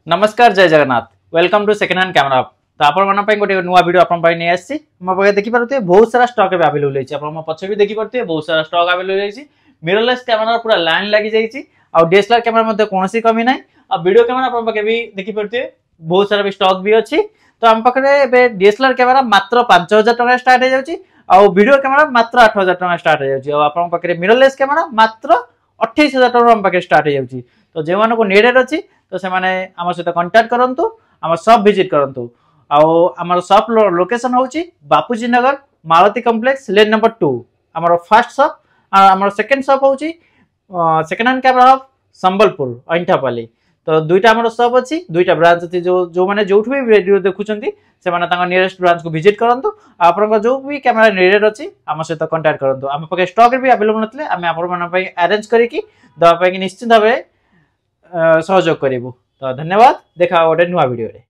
नमस्कार जय Jagannath welcome to second hand camera तो आपण गोटे नुआ वीडियो आपण नहीं आसी देखी पारे बहुत सारा स्टॉक अवेलेबल है पछे भी देखी पारे बहुत सारा स्टॉक अवेलेबल है मिररलेस कैमरा पूरा लाइन लगी जाइए और डीएसएलआर कैमरा कौन कमी ना और वीडियो कैमरा भी देखी पारे बहुत सारा भी स्टॉक भी अच्छी तो आम पाखे डीएसएलआर कैमरा मात्र 5000 टका स्टार्ट हो जाए और वीडियो कैमरा मात्र 8000 टका स्टार्ट हो जाए और पाखे मिररलेस कैमरा मात्र 28000 टका आम पाखे स्टार्ट हो जाए तो जो मानक नीडेड अच्छी तो से माने आम सहित कंटाक्ट करंतु आम शॉप विजिट करंतु आम शॉप लोकेशन होची बापूजी नगर मालती कॉम्प्लेक्स लेन नंबर 2 आम फर्स्ट शॉप आम सेकंड शॉप होची second hand camera of Sambalpur Anthapali तो दुईटा आम शॉप अच्छी दुईटा ब्रांच अच्छी जो मैंने जो भी वीडियो देखुंत से नियरेस्ट ब्रांच को विजिट करंतु आप जो भी कैमरा नीडेड अच्छी आम सहित कंटाक्ट करंतु आम पाखे स्टॉक भी अवेलेबल नथिले आम आपण अरेंज करिकी दवा निश्चित भाव सहयोग करूँ तो धन्यवाद देखा गोटे नुआ वीडियो रे।